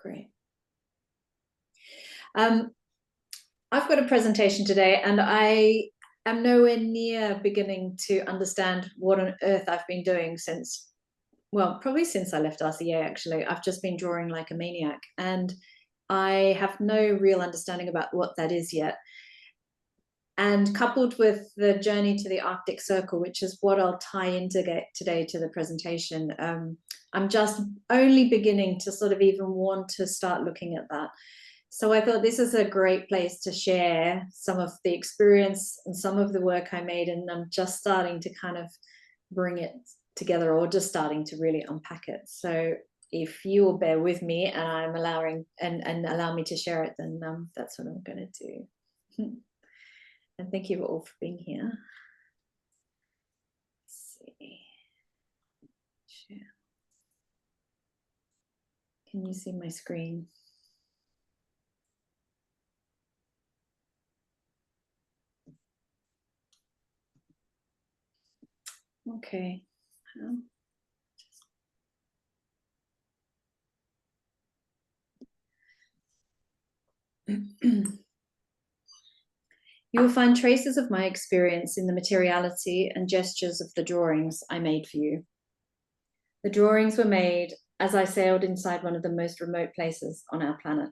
Great. I've got a presentation today, and I am nowhere near beginning to understand what on earth I've been doing since, well, probably since I left RCA, actually. I've just been drawing like a maniac, and I have no real understanding about what that is yet. And coupled with the journey to the Arctic Circle, which is what I'll tie into today to the presentation, I'm just only beginning to sort of even want to start looking at that. So I thought this is a great place to share some of the experience and some of the work I made, and I'm just starting to kind of bring it together, or just starting to really unpack it. So if you will bear with me and I'm allowing and allow me to share it, then that's what I'm going to do. And thank you all for being here. Let's see. Share. Can you see my screen? Okay. You will find traces of my experience in the materiality and gestures of the drawings I made for you. The drawings were made as I sailed inside one of the most remote places on our planet,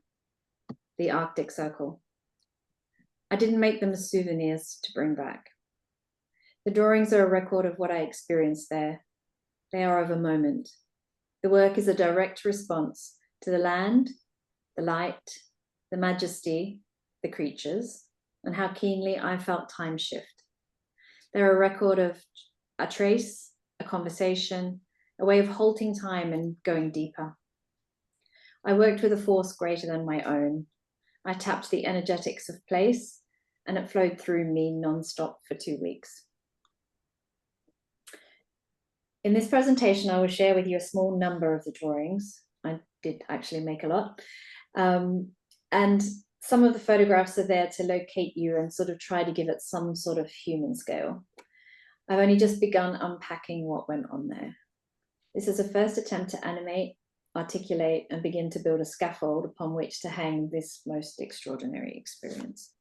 the Arctic Circle. I didn't make them as souvenirs to bring back. The drawings are a record of what I experienced there. They are of a moment. The work is a direct response to the land, the light, the majesty, the creatures, and how keenly I felt time shift. They're a record of a trace, a conversation, a way of halting time and going deeper. I worked with a force greater than my own. I tapped the energetics of place, and it flowed through me non-stop for 2 weeks. In this presentation, I will share with you a small number of the drawings. I did actually make a lot. And some of the photographs are there to locate you and sort of try to give it some sort of human scale. I've only just begun unpacking what went on there. This is a first attempt to animate, articulate, and begin to build a scaffold upon which to hang this most extraordinary experience.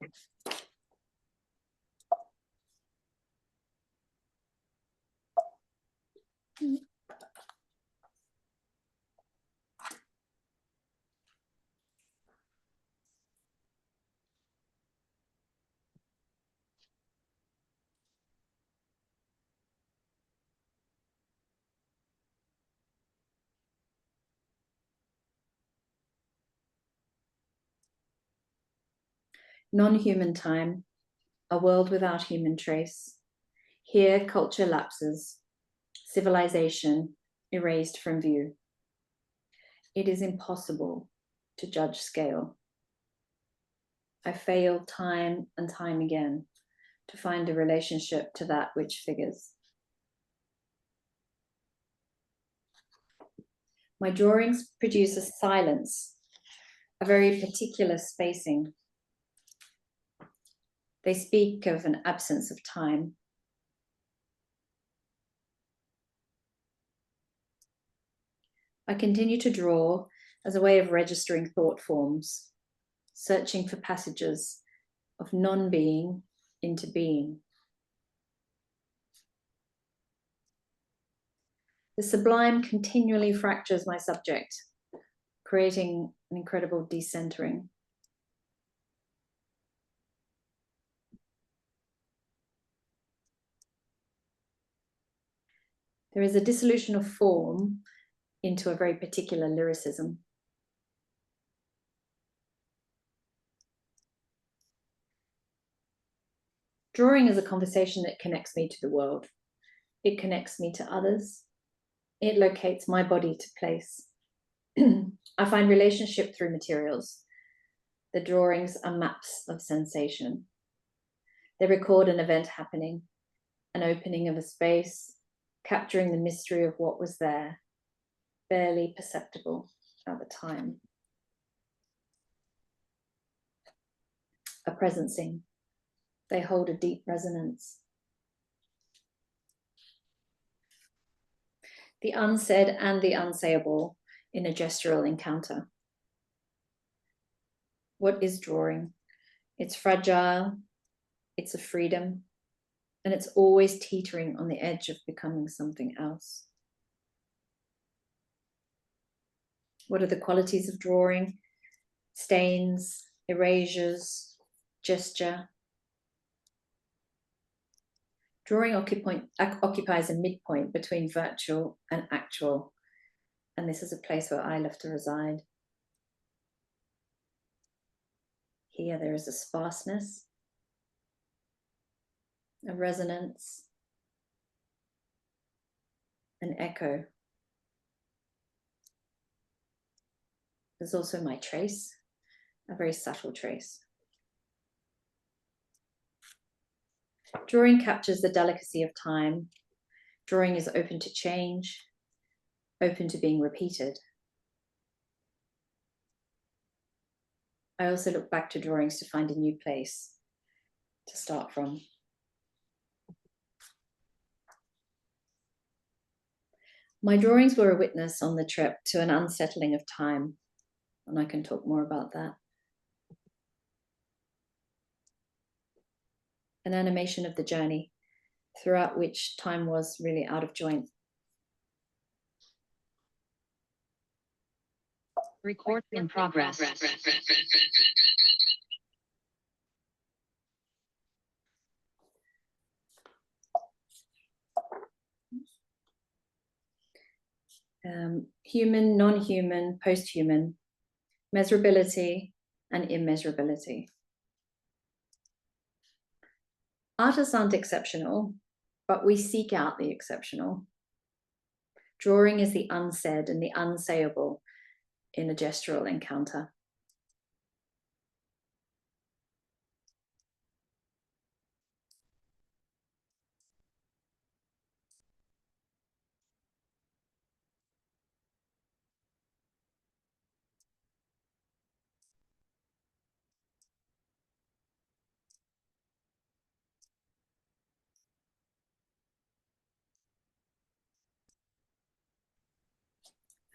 Non-human time, a world without human trace. Here, culture lapses, civilization erased from view. It is impossible to judge scale. I failed time and time again to find a relationship to that which figures. My drawings produce a silence, a very particular spacing. They speak of an absence of time. I continue to draw as a way of registering thought forms, searching for passages of non-being into being. The sublime continually fractures my subject, creating an incredible decentering. There is a dissolution of form into a very particular lyricism. Drawing is a conversation that connects me to the world. It connects me to others. It locates my body to place. I find relationship through materials. The drawings are maps of sensation. They record an event happening, an opening of a space, capturing the mystery of what was there, barely perceptible at the time. A presencing. They hold a deep resonance. The unsaid and the unsayable in a gestural encounter. What is drawing? It's fragile, it's a freedom, and it's always teetering on the edge of becoming something else. What are the qualities of drawing? Stains, erasures, gesture. Drawing occupies a midpoint between virtual and actual, and this is a place where I love to reside. Here there is a sparseness, a resonance, an echo. There's also my trace, a very subtle trace. Drawing captures the delicacy of time. Drawing is open to change, open to being repeated. I also look back to drawings to find a new place to start from. My drawings were a witness on the trip to an unsettling of time, and I can talk more about that. An animation of the journey, throughout which time was really out of joint. Record in progress. Human, non-human, post-human, measurability and immeasurability. Artists aren't exceptional, but we seek out the exceptional. Drawing is the unsaid and the unsayable in a gestural encounter.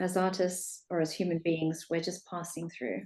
As artists or as human beings, we're just passing through.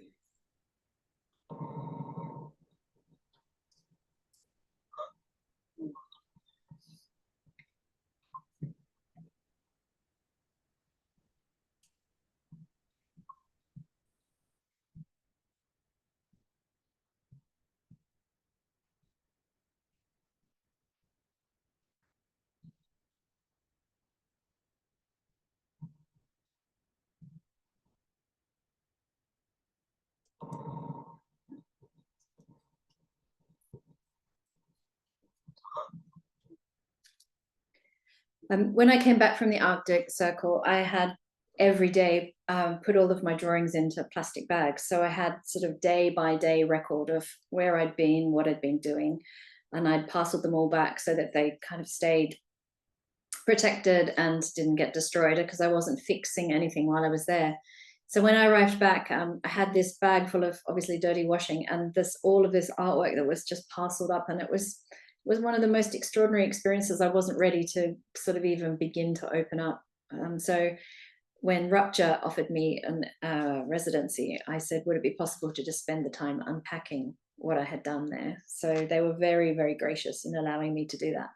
When I came back from the Arctic Circle, I had every day put all of my drawings into plastic bags. So I had sort of day by day record of where I'd been, what I'd been doing, and I'd parceled them all back so that they kind of stayed protected and didn't get destroyed, because I wasn't fixing anything while I was there. So when I arrived back, I had this bag full of obviously dirty washing and all of this artwork that was just parceled up, and it was one of the most extraordinary experiences. I wasn't ready to sort of even begin to open up. So when Rupture offered me a residency, I said, would it be possible to just spend the time unpacking what I had done there? So they were very, very gracious in allowing me to do that.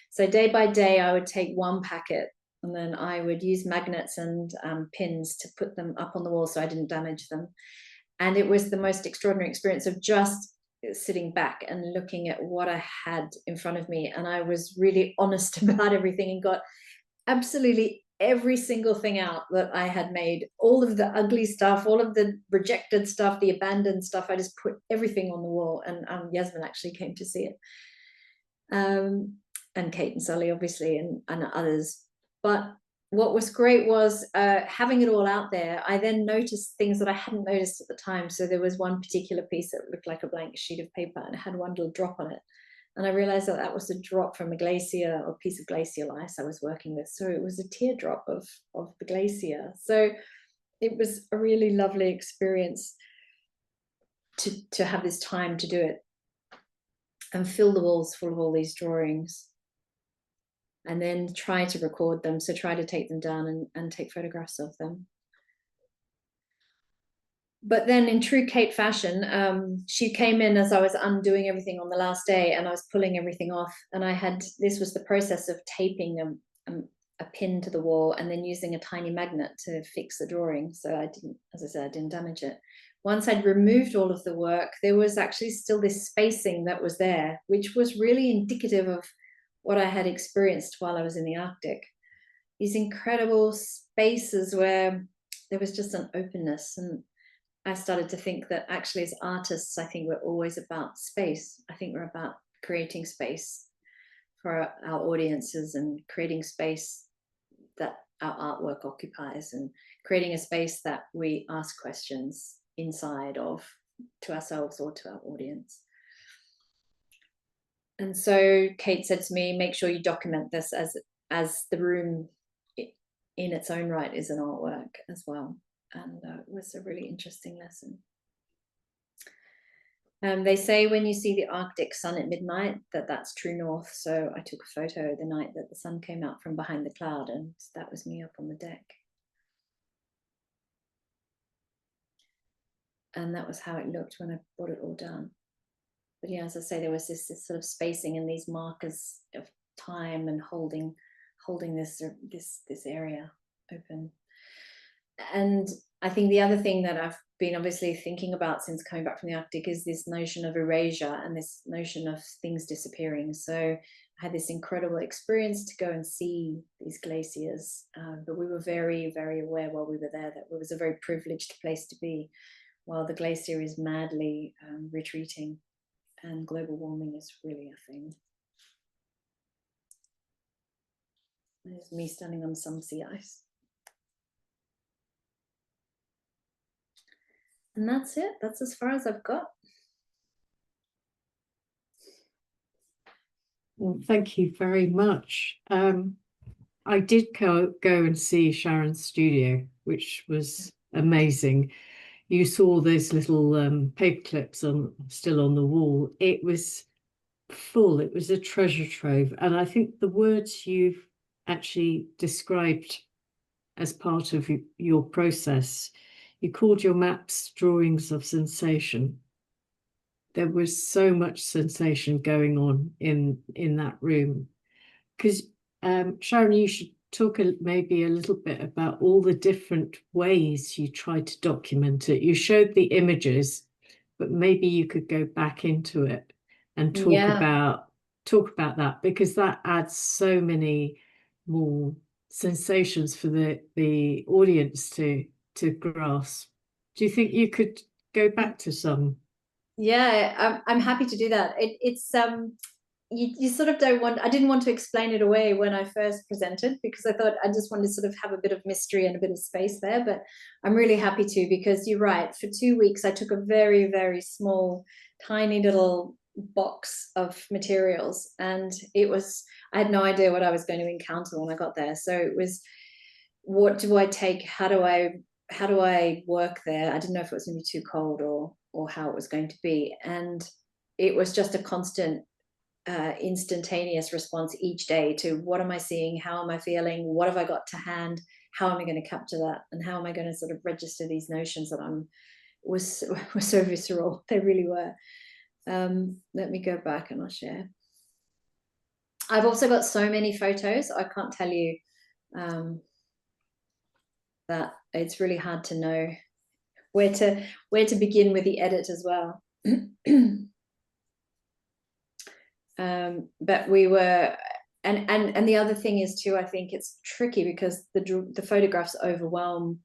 So day by day, I would take one packet and then I would use magnets and pins to put them up on the wall so I didn't damage them. And it was the most extraordinary experience of just sitting back and looking at what I had in front of me. And I was really honest about everything and got absolutely every single thing out that I had made, all of the ugly stuff, all of the rejected stuff, the abandoned stuff. I just put everything on the wall, and Yasmin actually came to see it. And Kate and Sully, obviously, and others. But what was great was having it all out there. I then noticed things that I hadn't noticed at the time. So there was one particular piece that looked like a blank sheet of paper and it had one little drop on it. And I realized that that was a drop from a glacier or piece of glacial ice I was working with. So it was a teardrop of the glacier. So it was a really lovely experience to have this time to do it and fill the walls full of all these drawings. And then try to record them. So try to take them down and take photographs of them. But then in true Kate fashion, she came in as I was undoing everything on the last day, and I was pulling everything off. And this was the process of taping a pin to the wall and then using a tiny magnet to fix the drawing. So I didn't, as I said, I didn't damage it. Once I'd removed all of the work, there was actually still this spacing that was there, which was really indicative of what I had experienced while I was in the Arctic. These incredible spaces where there was just an openness. And I started to think that actually, as artists, I think we're always about space. I think we're about creating space for our audiences and creating space that our artwork occupies, and creating a space that we ask questions inside of, to ourselves or to our audience. And so Kate said to me, make sure you document this as the room in its own right is an artwork as well. And it was a really interesting lesson. They say when you see the Arctic sun at midnight, that's true north. So I took a photo the night that the sun came out from behind the cloud, and that was me up on the deck. And that was how it looked when I brought it all down. But yeah, as I say, there was this sort of spacing and these markers of time and holding this area open. And I think the other thing that I've been obviously thinking about since coming back from the Arctic is this notion of erasure and this notion of things disappearing. So I had this incredible experience to go and see these glaciers, but we were very, very aware while we were there that it was a very privileged place to be while the glacier is madly retreating and global warming is really a thing. There's me standing on some sea ice. And that's it. That's as far as I've got. Well, thank you very much. I did go and see Sharyn's studio, which was amazing. You saw those little paper clips still on the wall. It was full. It was a treasure trove. And I think the words you've actually described as part of your process, you called your maps drawings of sensation. There was so much sensation going on in that room. Because Sharyn, you should talk maybe a little bit about all the different ways you tried to document it. You showed the images, but maybe you could go back into it and talk about that, because that adds so many more sensations for the audience to grasp. Do you think you could go back to some? Yeah, I'm happy to do that. It's you sort of don't want, I didn't want to explain it away when I first presented, because I thought I just wanted to sort of have a bit of mystery and a bit of space there, but I'm really happy to, because you're right, for 2 weeks I took a very, very small, tiny little box of materials, and I had no idea what I was going to encounter when I got there. So it was, what do I take? How do I work there? I didn't know if it was going to be too cold or how it was going to be. And it was just a constant instantaneous response each day to what am I seeing, how am I feeling, what have I got to hand, how am I going to capture that, and how am I going to sort of register these notions that were so visceral. They really were. Let me go back and I'll share. I've also got so many photos, I can't tell you, that it's really hard to know where to begin with the edit as well. But we were, and the other thing is too, I think it's tricky because the photographs overwhelm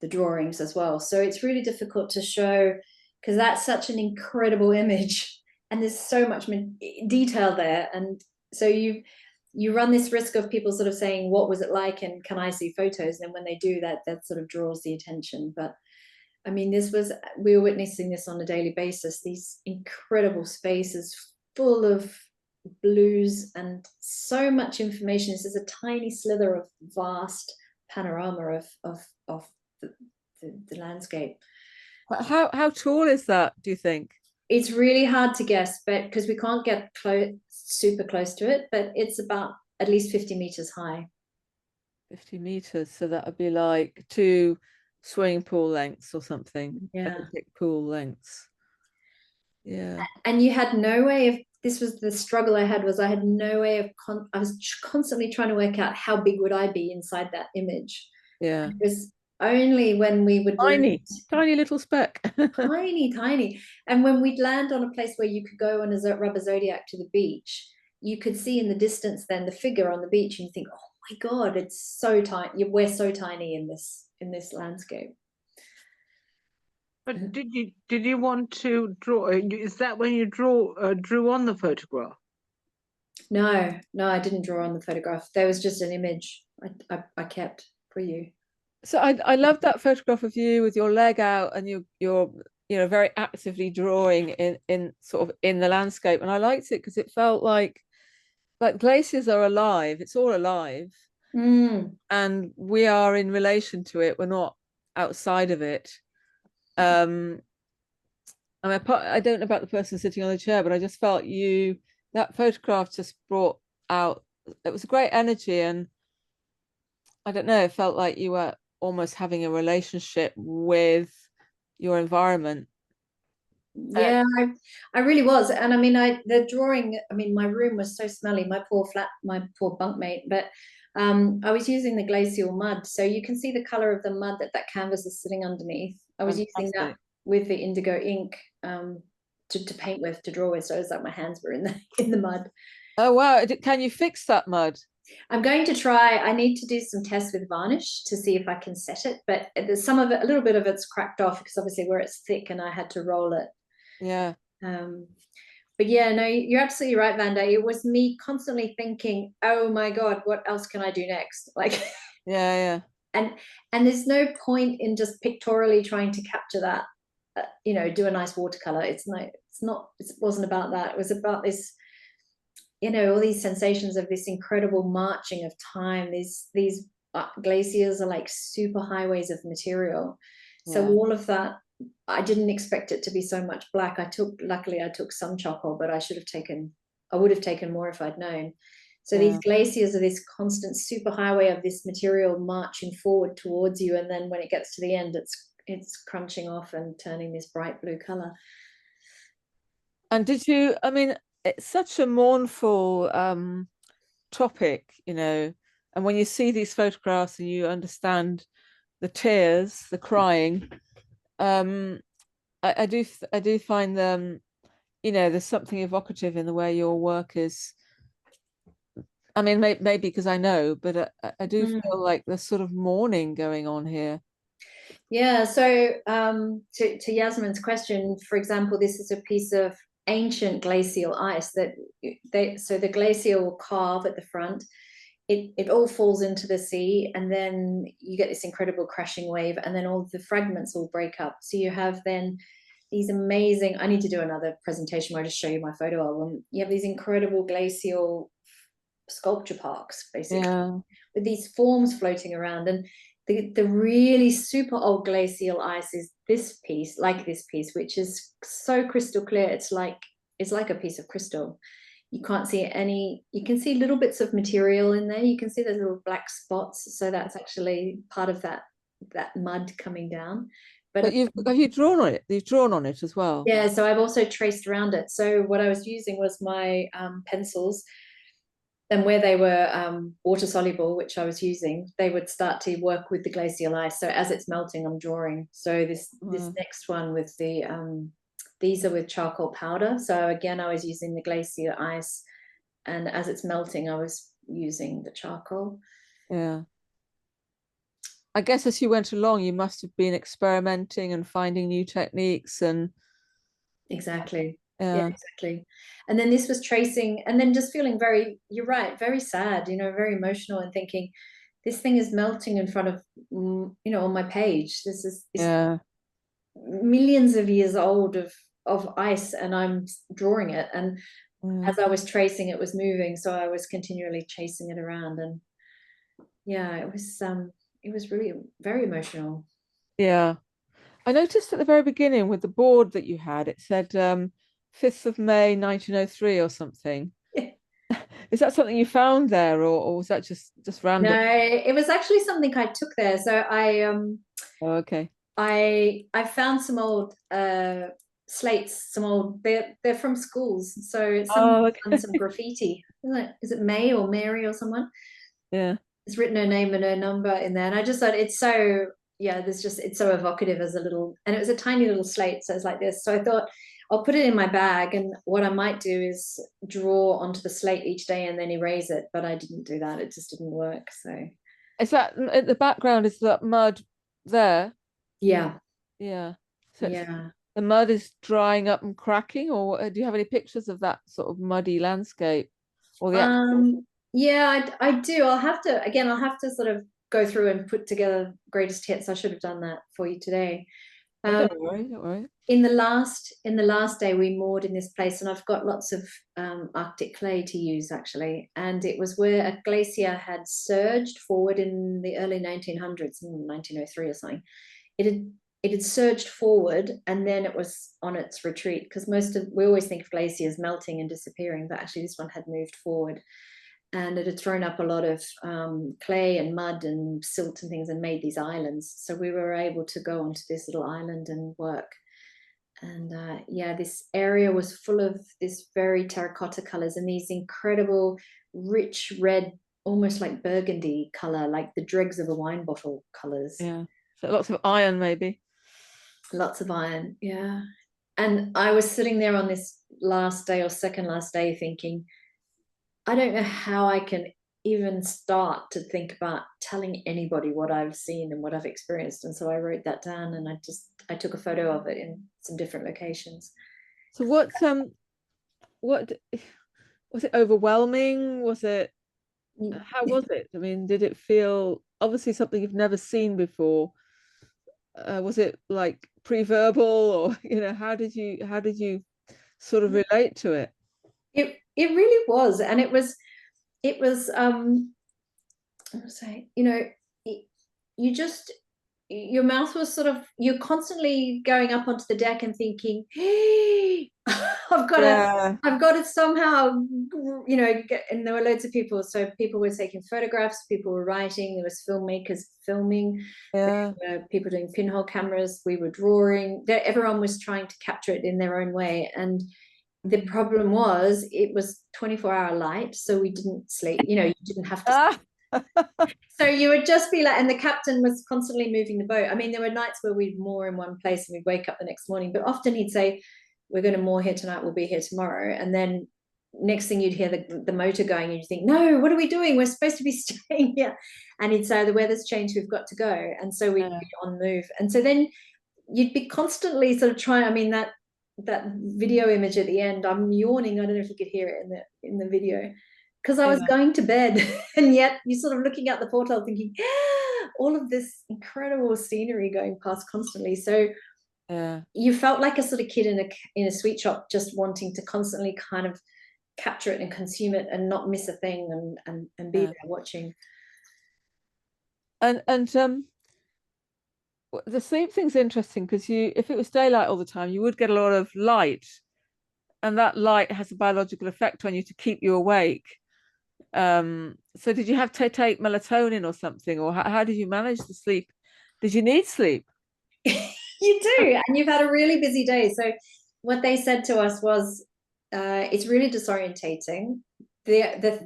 the drawings as well. So it's really difficult to show, because that's such an incredible image and there's so much detail there. And so you run this risk of people sort of saying, what was it like? And can I see photos? And when they do that, that sort of draws the attention. But I mean, we were witnessing this on a daily basis, these incredible spaces full of blues and so much information. This is a tiny slither of vast panorama of the landscape. How tall is that, do you think? It's really hard to guess, but because we can't get super close to it, but it's about at least 50 meters high. 50 meters, so that would be like two swimming pool lengths or something. Yeah. Olympic pool lengths. Yeah. And you had no way of, this was the struggle I had, was I had no way of, I was constantly trying to work out how big would I be inside that image. Yeah. And it was only when we would Tiny little speck. tiny. And when we'd land on a place where you could go on a rubber zodiac to the beach, you could see in the distance then the figure on the beach, and you think, oh my God, it's so tiny. We're so tiny in this landscape. But did you want to draw? Is that when you drew on the photograph? No, I didn't draw on the photograph. There was just an image I kept for you. So I love that photograph of you with your leg out and you're very actively drawing in sort of in the landscape, and I liked it because it felt like glaciers are alive. It's all alive, and we are in relation to it. We're not outside of it. I mean, I don't know about the person sitting on the chair, but I just felt that photograph just brought out, it was a great energy, and I don't know, it felt like you were almost having a relationship with your environment. Yeah, I really was. And I mean, the drawing, I mean, my room was so smelly, my poor bunkmate, but I was using the glacial mud. So you can see the color of the mud that canvas is sitting underneath. I was using that with the indigo ink to paint with, to draw with. So it was like my hands were in the mud. Oh, wow. Can you fix that mud? I'm going to try. I need to do some tests with varnish to see if I can set it. But there's some of it, a little bit of it's cracked off because obviously where it's thick and I had to roll it. Yeah. But yeah, no, you're absolutely right, Vanda. It was me constantly thinking, oh my God, what else can I do next? Like, yeah. And there's no point in just pictorially trying to capture that, do a nice watercolor. It wasn't about that. It was about this, all these sensations of this incredible marching of time. These glaciers are like super highways of material. So all of that, I didn't expect it to be so much black. Luckily I took some charcoal, but I would have taken more if I'd known. So these glaciers are this constant super highway of this material marching forward towards you, and then when it gets to the end, it's crunching off and turning this bright blue color. And I mean, it's such a mournful topic, and when you see these photographs and you understand the tears, the crying, I do find them, there's something evocative in the way your work is. I mean, maybe because I know, but I do feel like there's sort of mourning going on here. Yeah. So to Yasmin's question, for example, this is a piece of ancient glacial ice so the glacier will carve at the front. It all falls into the sea, and then you get this incredible crashing wave, and then all the fragments all break up. So you have then these amazing, I need to do another presentation where I just show you my photo album. You have these incredible glacial sculpture parks, basically, with these forms floating around. And the really super old glacial ice is this piece, which is so crystal clear. It's like a piece of crystal. You can't see you can see little bits of material in there. You can see those little black spots. So that's actually part of that mud coming down. But have you drawn on it? You've drawn on it as well? Yeah, so I've also traced around it. So what I was using was my pencils, and where they were water soluble, which I was using, they would start to work with the glacial ice. So as it's melting, I'm drawing. So this next one with these are with charcoal powder. So again, I was using the glacier ice, and as it's melting, I was using the charcoal. Yeah. I guess as you went along, you must have been experimenting and finding new techniques and. Exactly. Yeah, exactly. And then this was tracing, and then just feeling you're right, very sad, very emotional, and thinking this thing is melting in front of, on my page. This is millions of years old of ice, and I'm drawing it. And as I was tracing, it was moving. So I was continually chasing it around. And yeah, it was really very emotional. Yeah. I noticed at the very beginning with the board that you had, it said 5th of May 1903 or something. Is that something you found there, or was that just random? No, it was actually something I took there. So Oh, okay. I found some old slates, some old, they're from schools, so someone's okay. done some graffiti. Is it May or Mary or someone? Yeah. It's written her name and her number in there, and I just thought it's so, yeah, it's so evocative as a little, and it was a tiny little slate, so it's like this. So I thought I'll put it in my bag, and what I might do is draw onto the slate each day and then erase it, but I didn't do that. It just didn't work. So Is that at the background? Is that mud there? yeah, Yeah. So yeah. the mud is drying up and cracking, or do you have any pictures of that sort of muddy landscape? Or the Yeah, I do. I'll have to sort of go through and put together greatest hits. I should have done that for you today. Oh, don't worry, don't worry. In the last day we moored in this place, and I've got lots of Arctic clay to use actually, and it was where a glacier had surged forward in the early 1900s, in 1903 or something. It had surged forward, and then it was on its retreat, because we always think of glaciers melting and disappearing, but actually this one had moved forward, and it had thrown up a lot of clay and mud and silt and things and made these islands. So we were able to go onto this little island and work. And yeah, this area was full of this very terracotta colors and these incredible rich red, almost like burgundy color, like the dregs of a wine bottle colors. Yeah. So lots of iron, maybe. Lots of iron, yeah. And I was sitting there on this last day or second last day thinking, I don't know how I can even start to think about telling anybody what I've seen and what I've experienced. And so I wrote that down, and I took a photo of it in some different locations. So what was it, overwhelming? Was it, how was it? I mean, did it feel obviously something you've never seen before? Was it like pre-verbal, or how did you sort of relate to it? It really was, and it was I would say, you just, your mouth was sort of, you're constantly going up onto the deck and thinking, hey, I've got to somehow, and there were loads of people. So people were taking photographs, people were writing, there was filmmakers filming, there were people doing pinhole cameras, we were drawing, everyone was trying to capture it in their own way. And the problem was it was 24-hour light, so we didn't sleep, you didn't have to sleep. So you would just be like, and the captain was constantly moving the boat. I mean, there were nights where we'd moor in one place and we'd wake up the next morning, but often he'd say, we're going to moor here tonight, we'll be here tomorrow. And then next thing you'd hear the motor going and you think, no, what are we doing? We're supposed to be staying here. And he'd say, the weather's changed, we've got to go. And so we'd be on move. And so then you'd be constantly sort of trying, I mean, that video image at the end, I'm yawning, I don't know if you could hear it in the video, because I was going to bed, and yet you're sort of looking out the porthole thinking, all of this incredible scenery going past constantly. So you felt like a sort of kid in a sweet shop, just wanting to constantly kind of capture it and consume it and not miss a thing, and be there watching. And the sleep thing's interesting, because if it was daylight all the time, you would get a lot of light, and that light has a biological effect on you to keep you awake. So did you have to take melatonin or something, or how did you manage the sleep? Did you need sleep? You do, and you've had a really busy day. So what they said to us was, it's really disorientating.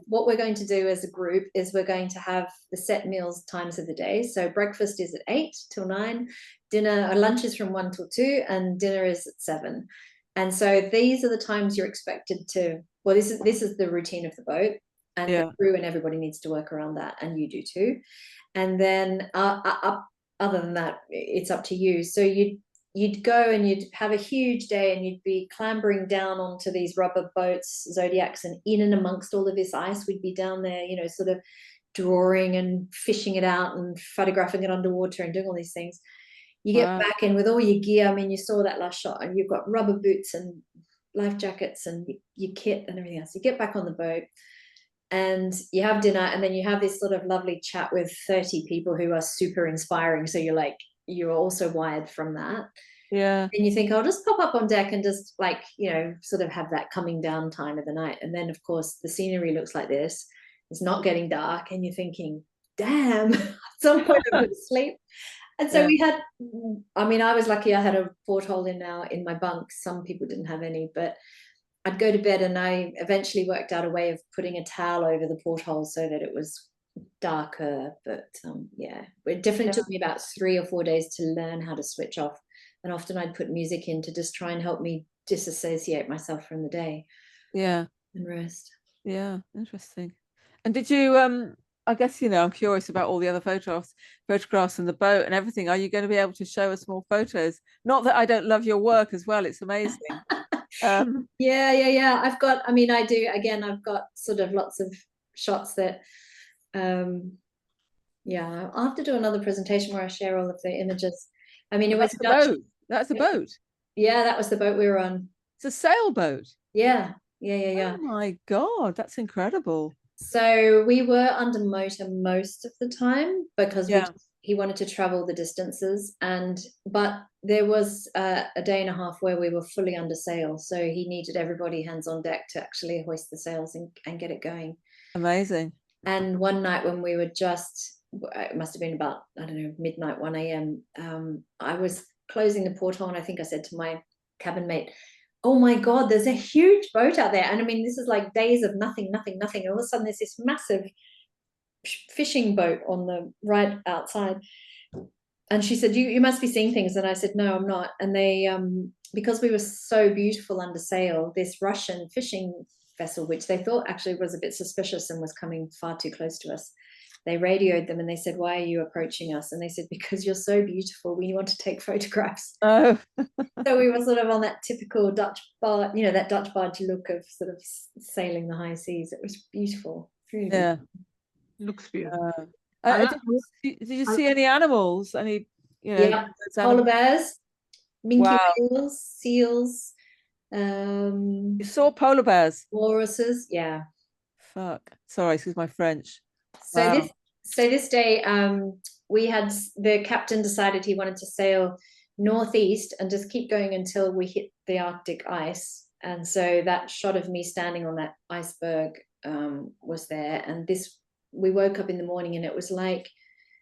What we're going to do as a group is we're going to have the set meals times of the day. So breakfast is at 8 till 9, lunch is from 1 till 2, and dinner is at 7. And so these are the times you're expected to, well, this is the routine of the boat, and the crew and everybody needs to work around that, and you do too. And then other than that, it's up to you. So you'd go and you'd have a huge day, and you'd be clambering down onto these rubber boats, Zodiacs, and in and amongst all of this ice, we'd be down there, sort of drawing and fishing it out and photographing it underwater and doing all these things. You get back in with all your gear. I mean, you saw that last shot, and you've got rubber boots and life jackets and your kit and everything else. You get back on the boat and you have dinner, and then you have this sort of lovely chat with 30 people who are super inspiring. So you're also wired from that. And you think, I'll just pop up on deck and just sort of have that coming down time of the night. And then of course the scenery looks like this. It's not getting dark, and you're thinking, damn, at some point I'm going to sleep. And so Yeah. we had, I mean, I was lucky I had a porthole in my bunk. Some people didn't have any, but I'd go to bed and I eventually worked out a way of putting a towel over the porthole so that it was darker. But yeah, it definitely took me about 3 or 4 days to learn how to switch off. And often I'd put music in to just try and help me disassociate myself from the day Yeah. and rest. Yeah. Interesting. And did you I guess, you know, I'm curious about all the other photographs and the boat and everything. Are you going to be able to show us more photos? Not that I don't love your work as well. It's amazing. Yeah. I've got, I mean, I do, again, I've got sort of lots of shots that, yeah, I'll have to do another presentation where I share all of the images. I mean, it was That's the boat. That's the boat. Yeah, that was the boat we were on. It's a sailboat. Yeah. Oh my God, that's incredible. So we were under motor most of the time because Yeah. he wanted to travel the distances, but there was a day and a half where we were fully under sail, so he needed everybody hands on deck to actually hoist the sails and get it going. Amazing. And one night when we were just, it must have been about, I don't know, midnight, 1 a.m. I was closing the porthole and I think I said to my cabin mate, oh my God, there's a huge boat out there. And I mean, this is like days of nothing. And all of a sudden there's this massive fishing boat on the right outside. And she said, you must be seeing things. And I said, no, I'm not. And they, because we were so beautiful under sail, this Russian fishing vessel, which they thought actually was a bit suspicious and was coming far too close to us, they radioed them and they said, why are you approaching us? And they said, because you're so beautiful, we want to take photographs. Oh. So we were sort of on that typical Dutch bar, you know, that Dutch barge look of sort of sailing the high seas. It was beautiful. Really Yeah. beautiful. Looks beautiful. Did you see any animals? Any, you know, Yeah, polar bears, minke Wow. whales, seals, You saw polar bears? walruses. Yeah. Fuck. Sorry, excuse my French. So Wow. this day, the captain decided he wanted to sail northeast and just keep going until we hit the Arctic ice. And so that shot of me standing on that iceberg was there. And we woke up in the morning and it was like,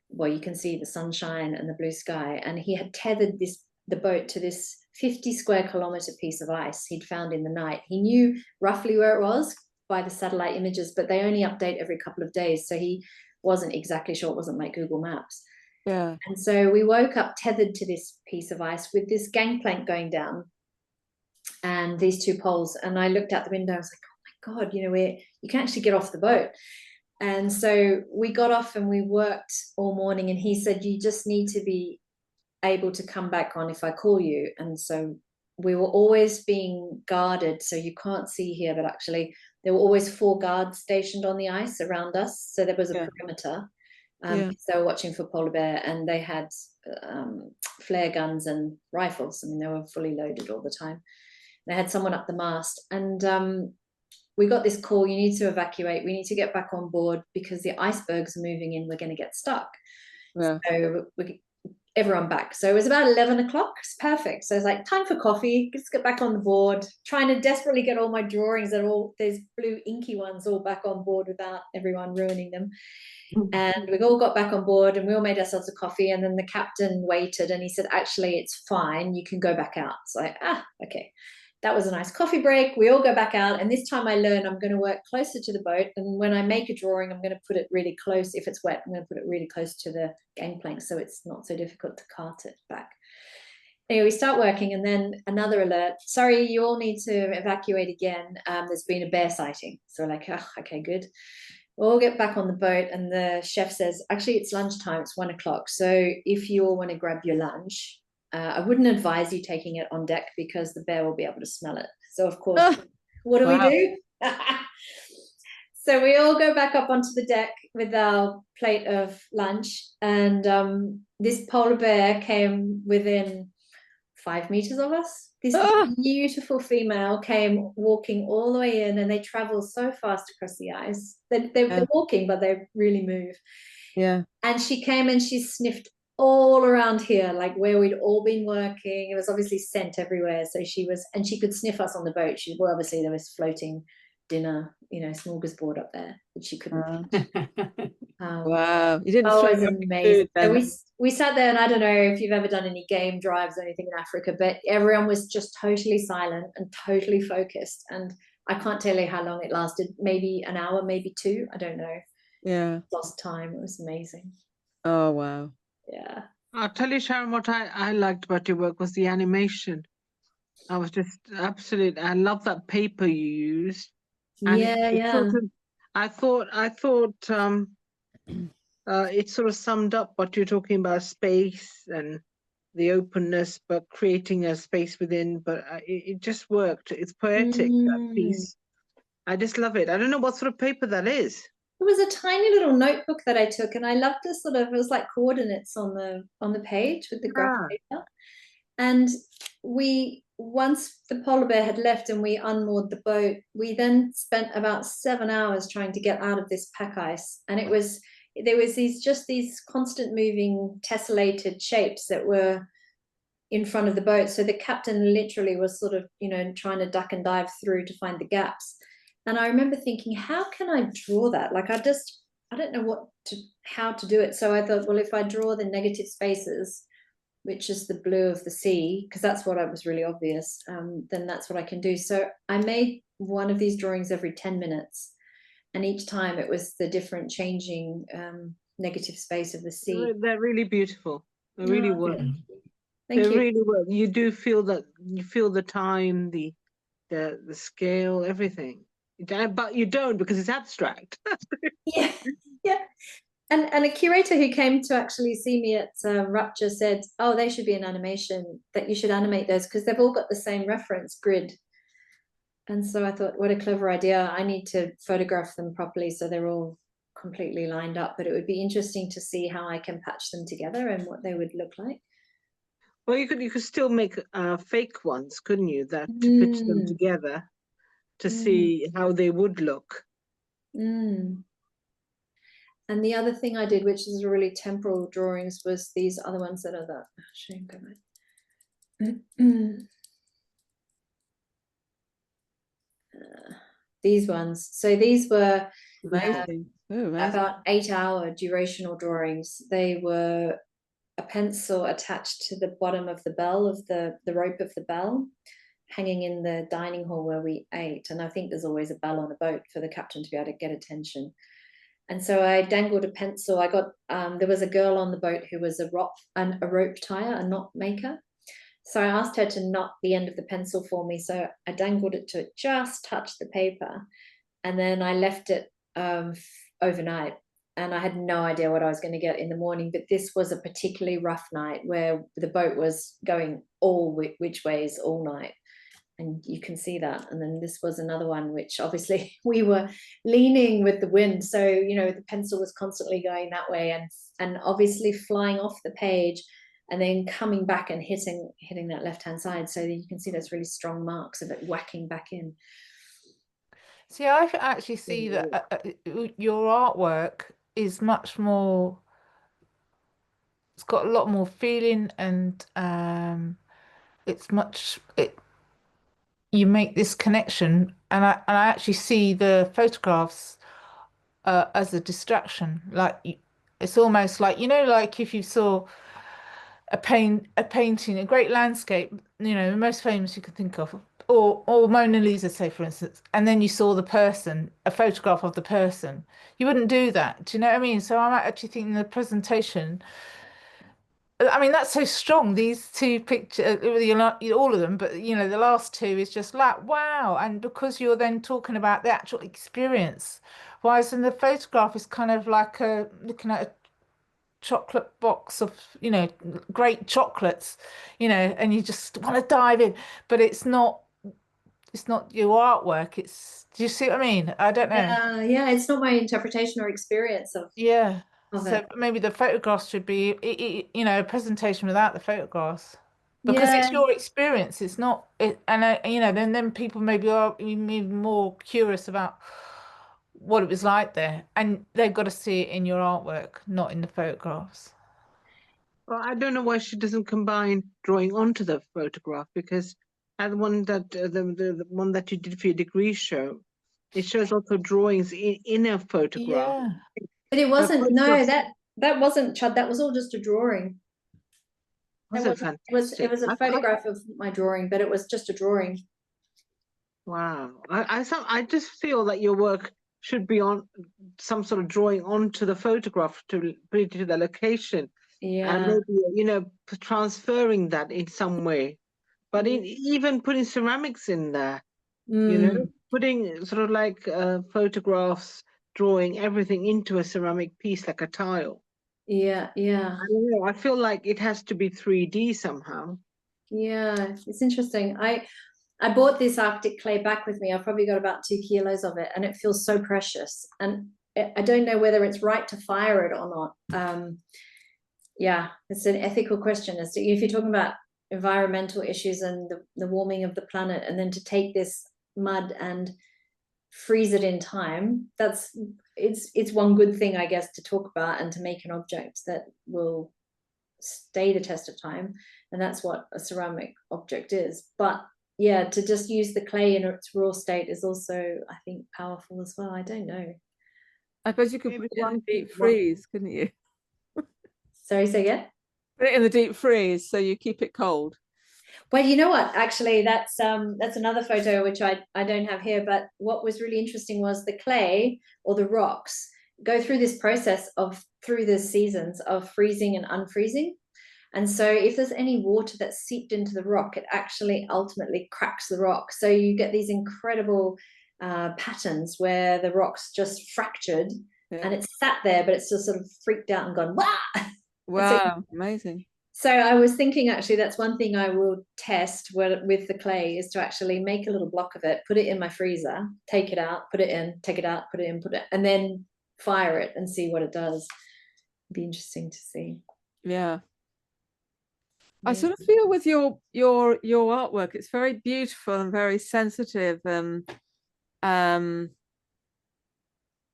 well, you can see the sunshine and the blue sky. And he had tethered the boat to this 50 square kilometer piece of ice he'd found in the night. He knew roughly where it was by the satellite images, but they only update every couple of days. So he wasn't exactly sure. It wasn't like Google Maps. Yeah. And so we woke up tethered to this piece of ice with this gangplank going down and these 2 poles. And I looked out the window. I was like, oh my God, you know, you can actually get off the boat. And so we got off and we worked all morning. And he said, you just need to be able to come back on if I call you. And so we were always being guarded. So you can't see here, but actually there were always 4 guards stationed on the ice around us. So there was a perimeter. They were watching for polar bear and they had flare guns and rifles. I mean, they were fully loaded all the time. They had someone up the mast and we got this call, you need to evacuate. We need to get back on board because the icebergs are moving in. We're going to get stuck. Yeah. So everyone back. So it was about 11 o'clock. It's perfect. So it's like time for coffee. Let's get back on the board. Trying to desperately get all my drawings that are all these blue inky ones all back on board without everyone ruining them. And we all got back on board and we all made ourselves a coffee. And then the captain waited and he said, actually, it's fine. You can go back out. So okay. That was a nice coffee break. We all go back out. And this time I learned I'm going to work closer to the boat. And when I make a drawing, I'm going to put it really close. If it's wet, I'm going to put it really close to the gangplank so it's not so difficult to cart it back. Anyway, we start working and then another alert. Sorry, you all need to evacuate again. There's been a bear sighting. So we're like, oh, okay, good. We'll all get back on the boat and the chef says, actually, it's lunchtime. It's 1 o'clock. So if you all want to grab your lunch, I wouldn't advise you taking it on deck because the bear will be able to smell it. So of course, what do we do? So we all go back up onto the deck with our plate of lunch. And this polar bear came within 5 meters of us. This beautiful female came walking all the way in and they travel so fast across the ice. They're walking, but they really move. Yeah. And she came and she sniffed all around here, like where we'd all been working. It was obviously scent everywhere. So she could sniff us on the boat. Obviously there was floating dinner, smorgasbord up there, which you couldn't. Wow, you didn't Oh, feel it was very amazing. good So then. we sat there, and I don't know if you've ever done any game drives or anything in Africa, but everyone was just totally silent and totally focused. And I can't tell you how long it lasted, maybe an hour, maybe two, I don't know. Yeah. Lost time. It was amazing. Oh, wow. Yeah. I'll tell you, Sharon, what I liked about your work was the animation. I was just absolutely, I love that paper you used. And it sort of, I thought it sort of summed up what you're talking about, space and the openness, but creating a space within. But it just worked. It's poetic, that piece. I just love it. I don't know what sort of paper that is. It was a tiny little notebook that I took, and I loved the it was like coordinates on the page with the graph paper. And once the polar bear had left and we unmoored the boat, we then spent about 7 hours trying to get out of this pack ice. And there was these constant moving tessellated shapes that were in front of the boat. So the captain literally was sort of, trying to duck and dive through to find the gaps. And I remember thinking, how can I draw that? Like, I don't know how to do it. So I thought, well, if I draw the negative spaces, which is the blue of the sea, because that's what was really obvious, then that's what I can do. So I made one of these drawings every 10 minutes. And each time it was the different changing negative space of the sea. They're really beautiful. They really work. Thank you. Really work. You do feel that, you feel the time, the scale, everything. But you don't, because it's abstract. Yeah. And a curator who came to actually see me at Rupture said, oh, they should be an animation, that you should animate those because they've all got the same reference grid. And so I thought, what a clever idea. I need to photograph them properly so they're all completely lined up, but it would be interesting to see how I can patch them together and what they would look like. Well, you could still make fake ones, couldn't you? That to pitch them together to see how they would look. And the other thing I did, which is really temporal drawings, was these other ones that are these ones. So these were Amazing. about 8-hour durational drawings. They were a pencil attached to the bottom of the bell of the rope of the bell, hanging in the dining hall where we ate. And I think there's always a bell on a boat for the captain to be able to get attention. And so I dangled a pencil. I got there was a girl on the boat who was a rope tyer, a knot maker. So I asked her to knot the end of the pencil for me. So I dangled it to just touch the paper, and then I left it overnight. And I had no idea what I was going to get in the morning. But this was a particularly rough night where the boat was going all which ways all night. And you can see that. And then this was another one, which obviously we were leaning with the wind. So, the pencil was constantly going that way and obviously flying off the page and then coming back and hitting that left-hand side. So that you can see those really strong marks of it whacking back in. See, I actually see that your artwork is much more, it's got a lot more feeling and you make this connection, and I actually see the photographs as a distraction. Like it's almost like, like if you saw a painting, a great landscape, the most famous you could think of, or Mona Lisa, say for instance, and then you saw the person, a photograph of the person. You wouldn't do that. Do you know what I mean? So I'm actually thinking the presentation, I mean, that's so strong. These two pictures, all of them, but the last two is just like, wow. And because you're then talking about the actual experience, whereas in the photograph is kind of like looking at a chocolate box of, great chocolates, and you just want to dive in, but it's not your artwork. Do you see what I mean? I don't know. Yeah, it's not my interpretation or experience of So maybe the photographs should be, a presentation without the photographs, because it's your experience. It's not it, and then people maybe are even more curious about what it was like there, and they've got to see it in your artwork, not in the photographs. Well, I don't know why she doesn't combine drawing onto the photograph, because the one that the one that you did for your degree show, It shows also drawings in a photograph. Yeah. But it wasn't, no, photographs- that wasn't Chud, that was all just a drawing. That Was it wasn't- fantastic? it was a photograph of my drawing, but it was just a drawing. Wow. I just feel that your work should be on some sort of drawing onto the photograph to put it to the location. And Yeah, maybe, you know, transferring that in some way. But even putting ceramics in there, you know, putting sort of like photographs, drawing everything into a ceramic piece like a tile. yeah, yeah. I don't know. I feel like it has to be 3D somehow. Yeah, it's interesting. I bought this Arctic clay back with me. I've probably got about 2 kilos of it, and it feels so precious. And I don't know whether it's right to fire it or not. Yeah, it's an ethical question as to if you're talking about environmental issues and the warming of the planet, and then to take this mud and freeze it in time. It's one good thing, I guess, to talk about and to make an object that will stay the test of time, and that's what a ceramic object is. But yeah, to just use the clay in its raw state is also, I think, powerful as well. I don't know. I suppose you could Maybe put it in the one- deep one- freeze, couldn't you? Sorry, say again? Put it in the deep freeze so you keep it cold. Well, you know what? Actually, that's another photo which I don't have here. But what was really interesting was the clay or the rocks go through this process through the seasons of freezing and unfreezing. And so if there's any water that's seeped into the rock, it actually ultimately cracks the rock. So you get these incredible patterns where the rock's just fractured and it's sat there, but it's just sort of freaked out and gone, wah! Wow, amazing. So I was thinking, actually, that's one thing I will test with the clay, is to actually make a little block of it, put it in my freezer, take it out, put it in, take it out, put it in, put it, and then fire it and see what it does. It'd be interesting to see. Yeah. I sort of feel with your artwork, it's very beautiful and very sensitive, and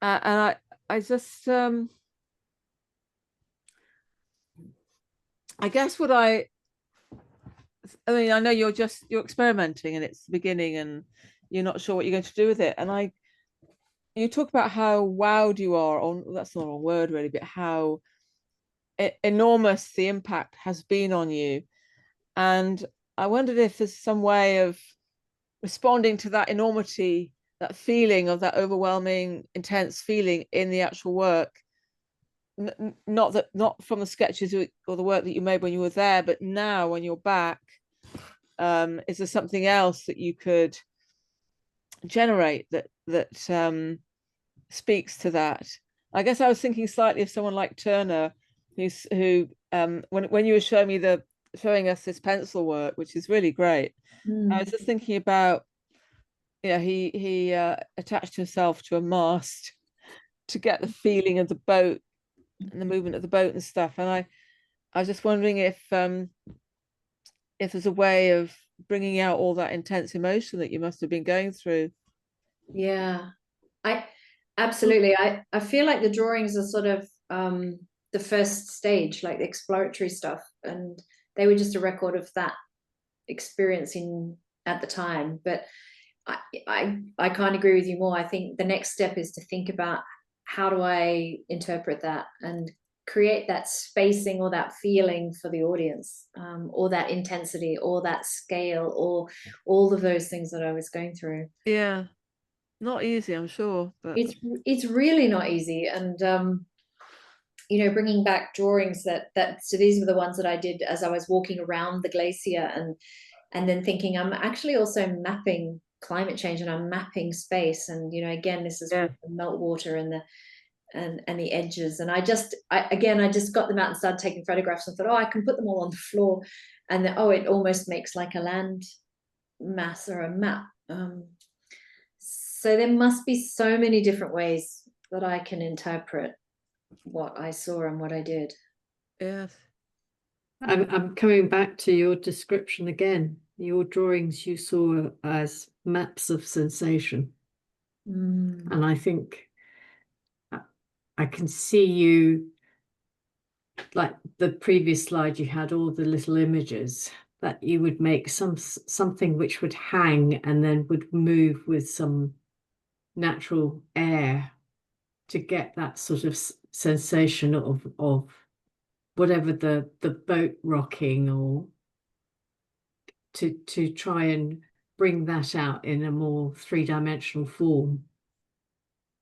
I just I guess I mean, I know you're experimenting and it's the beginning and you're not sure what you're going to do with it, and you talk about how wowed you are on, that's not a word really, but how enormous the impact has been on you. And I wondered if there's some way of responding to that enormity, that feeling of that overwhelming, intense feeling in the actual work. Not from the sketches or the work that you made when you were there, but now when you're back, is there something else that you could generate that speaks to that? I guess I was thinking slightly of someone like Turner, who when you were showing us this pencil work, which is really great. I was just thinking about, he attached himself to a mast to get the feeling of the boat and the movement of the boat and stuff. And I was just wondering if there's a way of bringing out all that intense emotion that you must have been going through. Yeah, absolutely. I feel like the drawings are sort of the first stage, like the exploratory stuff, and they were just a record of that experiencing at the time. But I can't agree with you more. I think the next step is to think about, how do I interpret that and create that spacing or that feeling for the audience, or that intensity or that scale, or all of those things that I was going through. Yeah, not easy, I'm sure, but it's really not easy. And bringing back drawings so these were the ones that I did as I was walking around the glacier, and then thinking I'm actually also mapping climate change, and I'm mapping space, and again, this is the meltwater and the edges, and I just got them out and started taking photographs and thought, I can put them all on the floor, and then, it almost makes like a land mass or a map. So there must be so many different ways that I can interpret what I saw and what I did. Yes. I'm coming back to your description again. Your drawings you saw as maps of sensation. And I think I can see you, like the previous slide, you had all the little images, that you would make something which would hang and then would move with some natural air to get that sort of sensation of whatever the boat rocking, or to try and bring that out in a more three-dimensional form,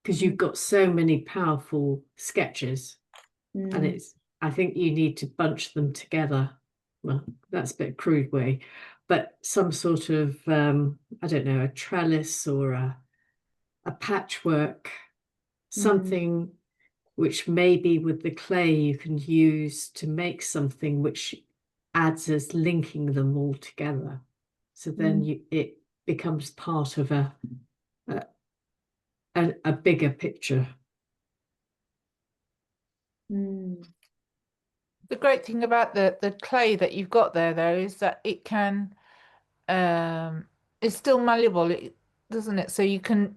because you've got so many powerful sketches, and I think you need to bunch them together. Well, that's a bit crude way, but some sort of I don't know, a trellis or a patchwork, something which maybe with the clay you can use to make something which adds as linking them all together. So then it becomes part of a bigger picture. The great thing about the clay that you've got there, though, is that it can it's still malleable, doesn't it? So you could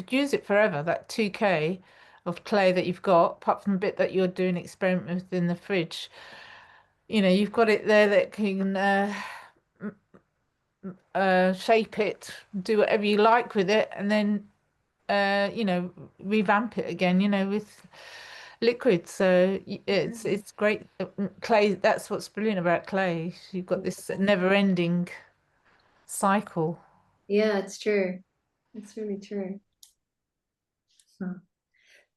use it forever. That 2K of clay that you've got, apart from the bit that you're doing experiment with in the fridge, you know, you've got it there that can shape it, do whatever you like with it, and then you know, revamp it again, you know, with liquid. So it's great. Clay, that's what's brilliant about clay. You've got this never-ending cycle. Yeah, it's true. It's really true.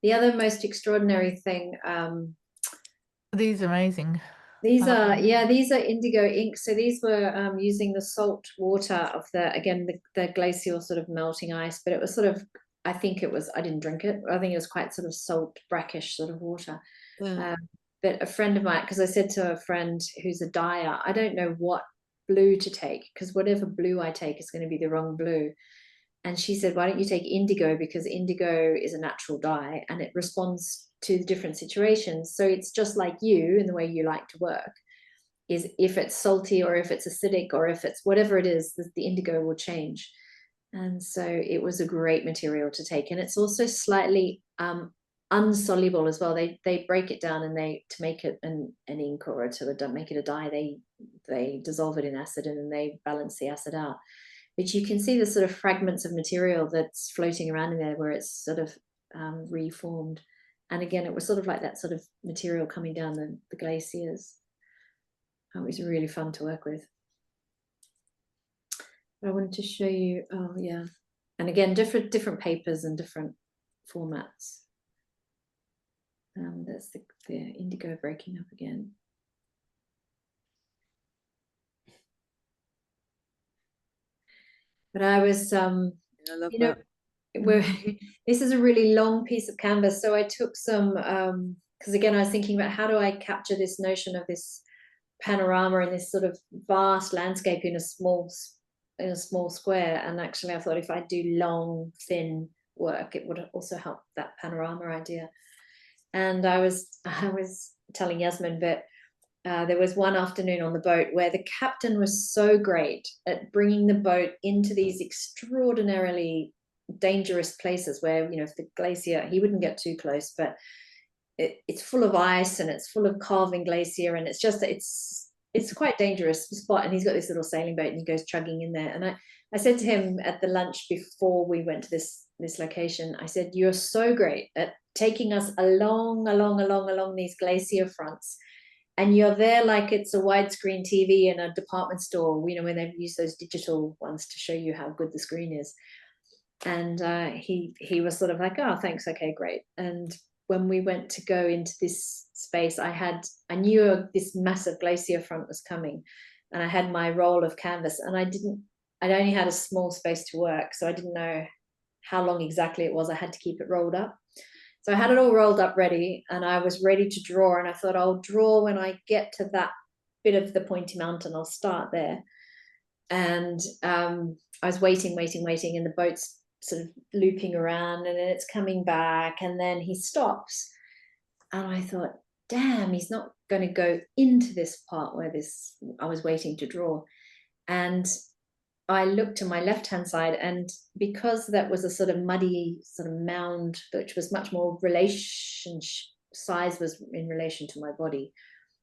The other most extraordinary thing, These are amazing. these are indigo ink. So these were using the salt water of the glacial sort of melting ice, but it was sort of, I didn't drink it. I think it was quite sort of salt, brackish sort of water. But a friend of mine, because I said to a friend who's a dyer, I don't know what blue to take, because whatever blue I take is going to be the wrong blue. And she said, why don't you take indigo, because indigo is a natural dye and it responds to different situations. So it's just like you in the way you like to work, is if it's salty or if it's acidic or if it's whatever it is, the indigo will change. And so it was a great material to take. And it's also slightly unsoluble as well. They break it down, and to make it an ink or to make it a dye, they dissolve it in acid and then they balance the acid out. But you can see the sort of fragments of material that's floating around in there where it's sort of reformed. And again, it was sort of like that sort of material coming down the glaciers. It was really fun to work with. I wanted to show you, and again, different papers and different formats. There's the indigo breaking up again. But I was, I love that. This is a really long piece of canvas, so I took some, because again, I was thinking about how do I capture this notion of this panorama and this sort of vast landscape in a small square. And actually I thought if I do long, thin work, it would also help that panorama idea. And I was telling Yasmin that there was one afternoon on the boat where the captain was so great at bringing the boat into these extraordinarily dangerous places where, if the glacier, he wouldn't get too close, but it's full of ice and it's full of calving glacier, and it's just it's quite dangerous spot. And he's got this little sailing boat and he goes chugging in there. And I said to him at the lunch before we went to this location, I said, you're so great at taking us along these glacier fronts, and you're there like it's a widescreen TV in a department store, when they've used those digital ones to show you how good the screen is. And he was sort of like, oh, thanks, okay, great. And when we went to go into this space, I knew this massive glacier front was coming, and I had my roll of canvas, and I'd only had a small space to work, so I didn't know how long exactly it was. I had to keep it rolled up. So I had it all rolled up ready, and I was ready to draw, and I thought I'll draw when I get to that bit of the pointy mountain. I'll start there. And I was waiting, and the boat's sort of looping around, and then it's coming back, and then he stops. And I thought, damn, he's not going to go into this part where I was waiting to draw. And I looked to my left-hand side, and because that was a sort of muddy sort of mound, which was much more size was in relation to my body,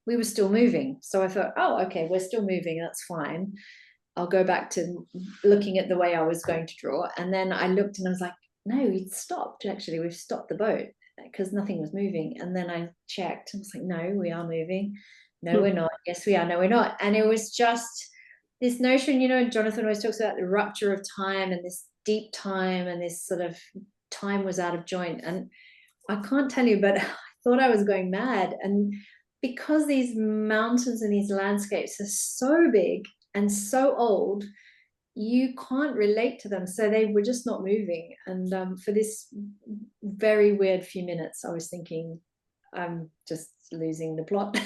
we were still moving. So I thought, oh, okay, we're still moving, that's fine. I'll go back to looking at the way I was going to draw. And then I looked and I was like, no, we'd stopped. Actually, we've stopped the boat because nothing was moving. And then I checked and was like, no, we are moving. No, we're not. Yes, we are. No, we're not. And it was just this notion, you know, Jonathan always talks about the rupture of time and this deep time, and this sort of time was out of joint. And I can't tell you, but I thought I was going mad. And because these mountains and these landscapes are so big and so old, you can't relate to them. So they were just not moving. And for this very weird few minutes, I was thinking, I'm just losing the plot.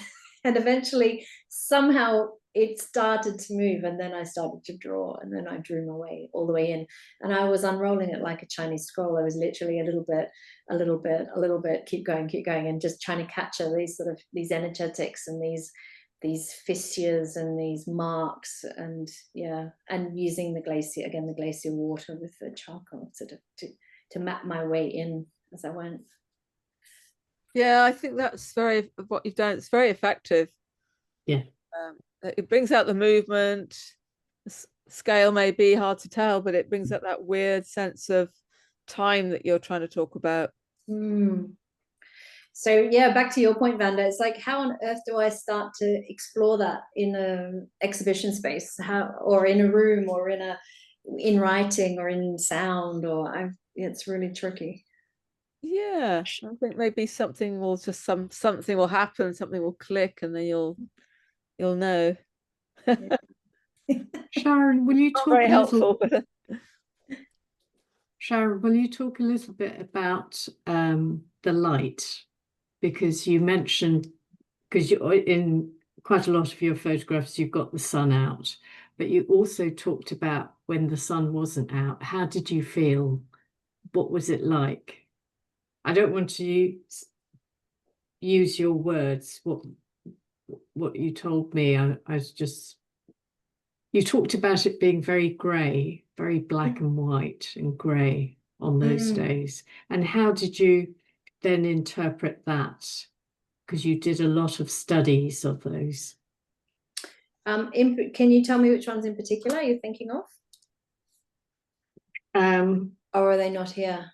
And eventually, somehow it started to move, and then I started to draw, and then I drew my way all the way in, and I was unrolling it like a Chinese scroll. I was literally a little bit, a little bit, a little bit, keep going, and just trying to capture these sort of these energetics and these fissures and these marks, and yeah, and using the glacier again, the glacier water with the charcoal sort of to map my way in as I went. Yeah, I think that's very what you've done. It's very effective. Yeah. It brings out the movement. Scale may be hard to tell, but it brings out that weird sense of time that you're trying to talk about. So yeah, back to your point, Vanda, it's like, how on earth do I start to explore that in an exhibition space, or in a room, or in writing, or in sound, it's really tricky. Yeah, I think maybe something will just something will happen, something will click, and then you'll know. Sharyn, will you talk Very a little? helpful. Sharyn, will you talk a little bit about the light? Because you mentioned, because you in quite a lot of your photographs, you've got the sun out, but you also talked about when the sun wasn't out. How did you feel? What was it like? I don't want to use your words. What you told me, I was just, you talked about it being very grey, very black and white and grey on those days. And how did you then interpret that? Because you did a lot of studies of those. Can you tell me which ones in particular you're thinking of? Or are they not here?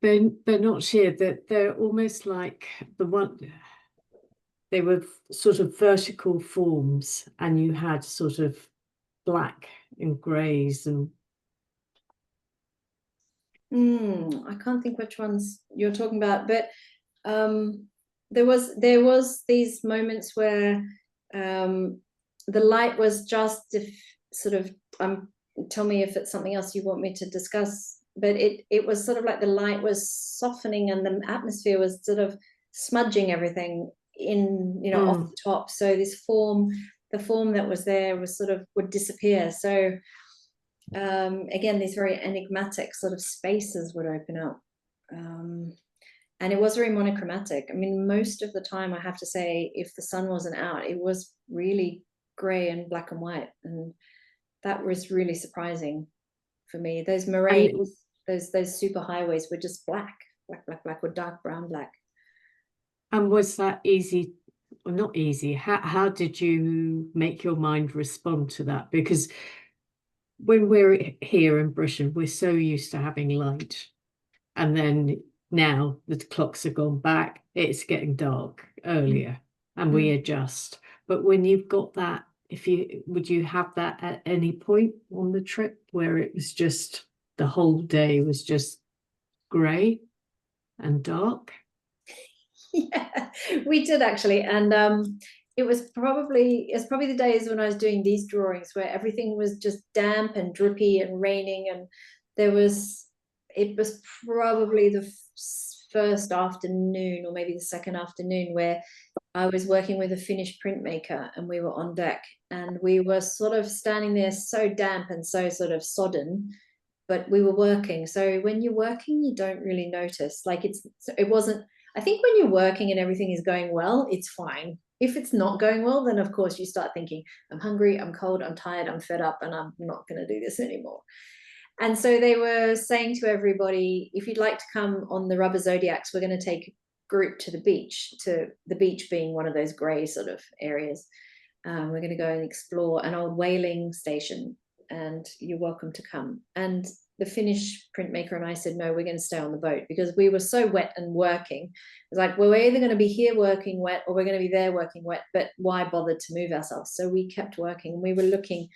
They're not here. They're almost like they were sort of vertical forms, and you had sort of black and greys and. I can't think which ones you're talking about, but there was these moments where the light was just sort of tell me if it's something else you want me to discuss, but it was sort of like the light was softening and the atmosphere was sort of smudging everything in, you know, off the top. So the form that was there was sort of would disappear. So again, these very enigmatic sort of spaces would open up. And it was very monochromatic. I mean, most of the time, I have to say, if the sun wasn't out, it was really grey and black and white. And that was really surprising for me. Those moraines, those super highways were just black, or dark brown black. And was that easy? Or not easy? How did you make your mind respond to that? Because when we're here in Britain, we're so used to having light. And then now the clocks have gone back, it's getting dark earlier, and we adjust. But when you've got that, would you have that at any point on the trip where it was just the whole day was just grey and dark? Yeah, we did actually. And it was probably the days when I was doing these drawings where everything was just damp and drippy and raining, and it was probably the first afternoon or maybe the second afternoon where I was working with a Finnish printmaker, and we were on deck, and we were sort of standing there so damp and so sort of sodden, but we were working. So when you're working, you don't really notice. Like it wasn't, I think when you're working and everything is going well, it's fine. If it's not going well, then of course you start thinking, I'm hungry, I'm cold, I'm tired, I'm fed up, and I'm not going to do this anymore. And so they were saying to everybody, if you'd like to come on the rubber zodiacs, we're going to take a group to the beach being one of those grey sort of areas. We're going to go and explore an old whaling station. and you're welcome to come. And the Finnish printmaker and I said, no, we're going to stay on the boat, because we were so wet and working. It's like, well, we're either going to be here working wet or we're going to be there working wet, but why bother to move ourselves? So we kept working. We were looking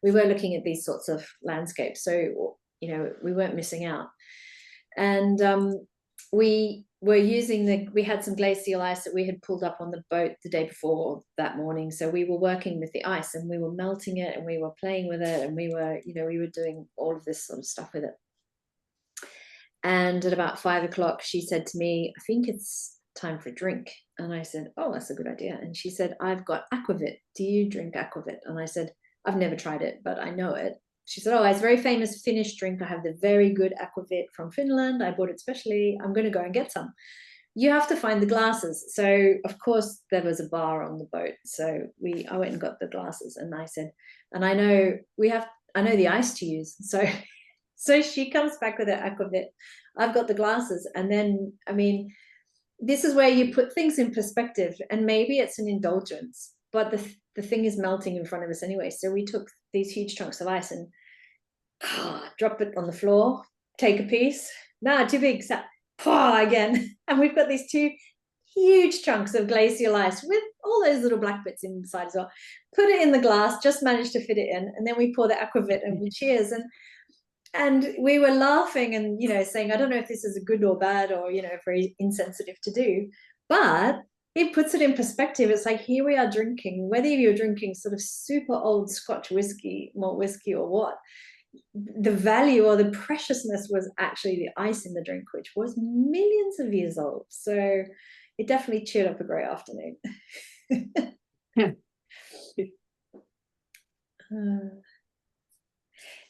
at these sorts of landscapes. So, you know, we weren't missing out. And we had some glacial ice that we had pulled up on the boat the day before that morning. So we were working with the ice and we were melting it and we were playing with it, and we were doing all of this sort of stuff with it. And at about 5 o'clock, she said to me, I think it's time for a drink. And I said, oh, that's a good idea. And she said, I've got aquavit. Do you drink aquavit? And I said, I've never tried it, but I know it. She said, oh, it's a very famous Finnish drink. I have the very good aquavit from Finland. I bought it specially. I'm going to go and get some. You have to find the glasses. So, of course, there was a bar on the boat. So I went and got the glasses, and I said, and I know the ice to use. So she comes back with her aquavit. I've got the glasses. And then, I mean, this is where you put things in perspective, and maybe it's an indulgence, but the thing is melting in front of us anyway. So we took these huge chunks of ice and drop it on the floor, take a piece. No, too big. So, again. And we've got these 2 huge chunks of glacial ice with all those little black bits inside as well. Put it in the glass, just managed to fit it in. And then we pour the aquavit and we cheers. And we were laughing and, you know, saying, I don't know if this is a good or bad or, you know, very insensitive to do, but it puts it in perspective. It's like, here we are drinking, whether you're drinking sort of super old Scotch whiskey, malt whiskey or what, the value or the preciousness was actually the ice in the drink, which was millions of years old. So it definitely cheered up a great afternoon.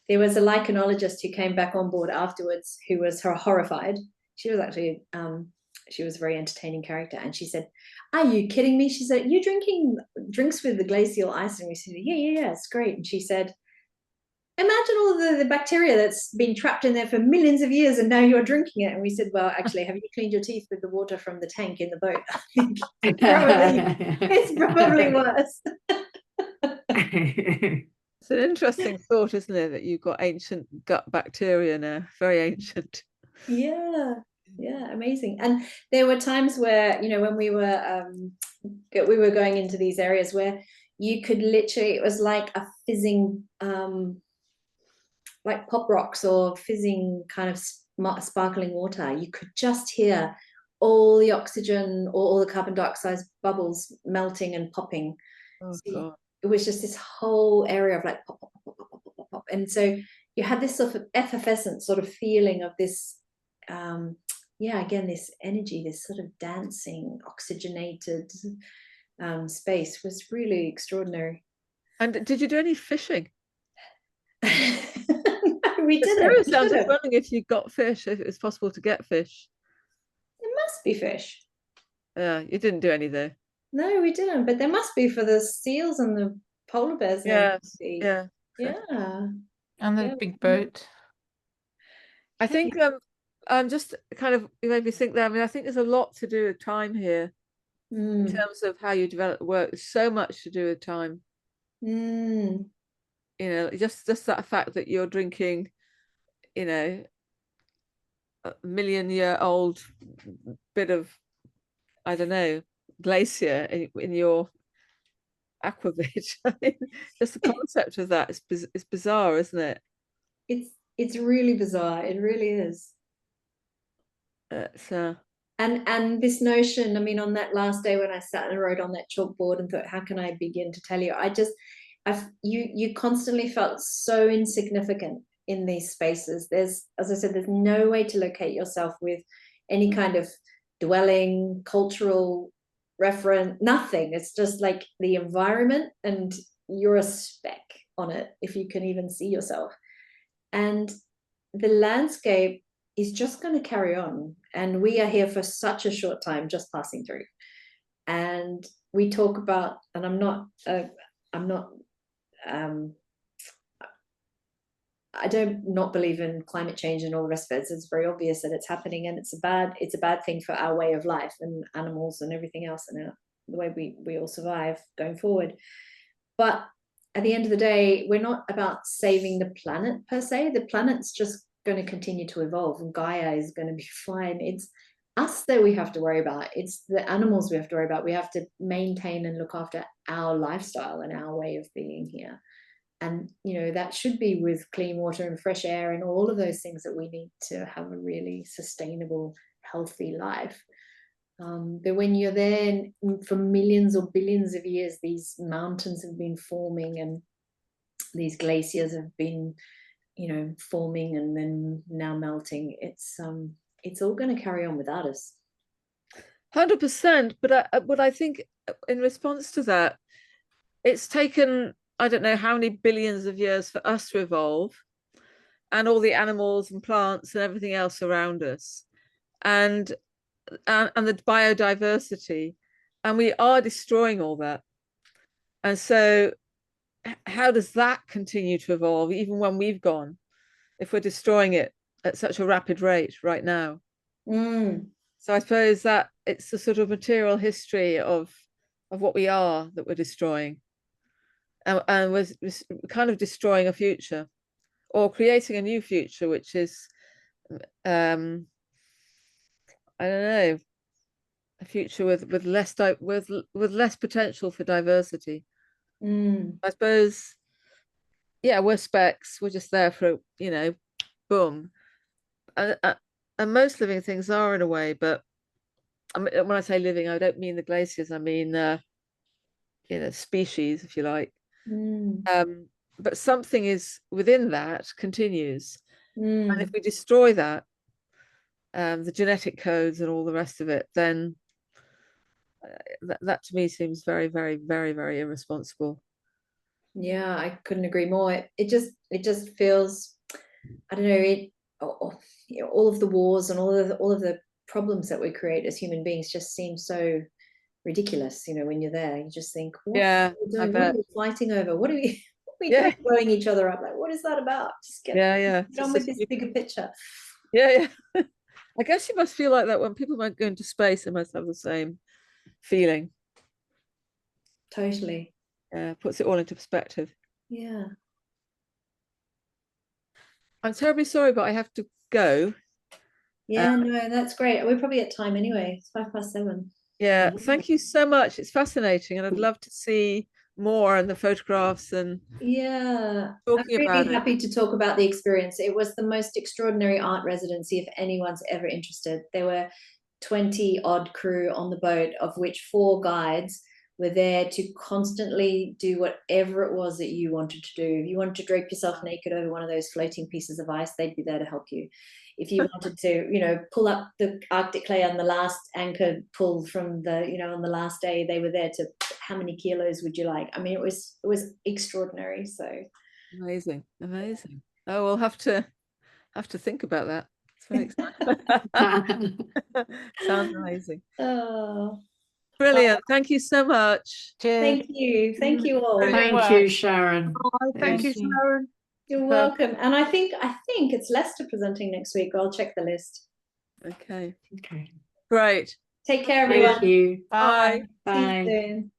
There was a lichenologist who came back on board afterwards who was horrified. She was actually, she was a very entertaining character. And she said, are you kidding me? She said, you're drinking drinks with the glacial ice? And we said, yeah, it's great. And she said, imagine all the bacteria that's been trapped in there for millions of years and now you're drinking it. And we said, well, actually, have you cleaned your teeth with the water from the tank in the boat? I think it's probably worse. It's an interesting thought, isn't it, that you've got ancient gut bacteria now, very ancient. Yeah, amazing. And there were times where, you know, when we were going into these areas where you could literally, it was like a fizzing, like pop rocks or fizzing kind of sparkling water. You could just hear all the oxygen or all the carbon dioxide bubbles melting and popping. Oh, so God. It was just this whole area of like pop, pop, pop, pop, pop, pop, pop. And so you had this sort of effervescent sort of feeling of this, again, this energy, this sort of dancing, oxygenated space was really extraordinary. And did you do any fishing? No, we didn't. Seriously, I'm just wondering if you got fish, if it was possible to get fish. There must be fish. Yeah, you didn't do any though. No, we didn't, but there must be for the seals and the polar bears. Yeah, yeah. And the big boat. I think just kind of, you made me think there. I mean, I think there's a lot to do with time here in terms of how you develop the work. There's so much to do with time. You know, just that fact that you're drinking, you know, a million-year-old bit of, I don't know, glacier in your aquavit. I mean, just the concept of that is bizarre, isn't it? It's really bizarre. It really is. And this notion, I mean, on that last day when I sat and wrote on that chalkboard and thought, how can I begin to tell you? You constantly felt so insignificant in these spaces. As I said, there's no way to locate yourself with any kind of dwelling, cultural reference, nothing. It's just like the environment and you're a speck on it, if you can even see yourself. And the landscape is just going to carry on. And we are here for such a short time, just passing through. And we talk about, and I don't not believe in climate change and all the rest of it. It's very obvious that it's happening, and it's a bad thing for our way of life and animals and everything else, and the way we all survive going forward. But at the end of the day, we're not about saving the planet per se. The planet's just going to continue to evolve, and Gaia is going to be fine. It's us that we have to worry about. It's the animals we have to worry about. We have to maintain and look after our lifestyle and our way of being here. And, you know, that should be with clean water and fresh air and all of those things that we need to have a really sustainable, healthy life. But when you're there for millions or billions of years, these mountains have been forming and these glaciers have been, you know, forming and then now melting. It's all going to carry on without us. 100%. But I think in response to that, it's taken, I don't know how many billions of years for us to evolve, and all the animals and plants and everything else around us, and the biodiversity, and we are destroying all that. And so how does that continue to evolve even when we've gone, if we're destroying it at such a rapid rate right now? So I suppose that it's the sort of material history of what we are that we're destroying, and we're kind of destroying a future or creating a new future, which is I don't know, a future with less potential for diversity. I suppose, yeah, we're specks. We're just there for, you know, boom. And most living things are, in a way, but when I say living, I don't mean the glaciers. I mean, you know, species, if you like. But something is within that continues, and if we destroy that, the genetic codes and all the rest of it, then that to me seems very, very, very, very irresponsible. Yeah, I couldn't agree more. It just feels, I don't know, you know, all of the wars and all of the problems that we create as human beings just seem so ridiculous. You know, when you're there, you just think, what are we doing? What are we fighting over? What are we doing, blowing each other up? Like, what is that about? Just get on with this bigger picture. Yeah. I guess you must feel like that when people might go into space. They must have the same feeling. Totally. Yeah, puts it all into perspective. Yeah. I'm terribly sorry, but I have to go. Yeah, no, that's great. We're probably at time anyway. It's 7:05. Yeah, thank you so much. It's fascinating, and I'd love to see more and the photographs and I'm talking really about it. happy to talk about the experience. It was the most extraordinary art residency if anyone's ever interested. There were 20 odd crew on the boat, of which 4 guides were there to constantly do whatever it was that you wanted to do. If you wanted to drape yourself naked over one of those floating pieces of ice, they'd be there to help you. If you wanted to, you know, pull up the Arctic clay on the last anchor pull from the, you know, on the last day, they were there to, how many kilos would you like? I mean, it was extraordinary. So amazing. Oh, we'll have to think about that. It's very exciting. Sounds amazing. Oh, brilliant. Thank you so much. Thank you all. Thank you, Sharyn. Thank you, Sharyn. You're welcome. And I think it's Lester presenting next week. I'll check the list. Okay. Okay. Great. Take care, everyone. Thank you. Bye. See you Bye. soon.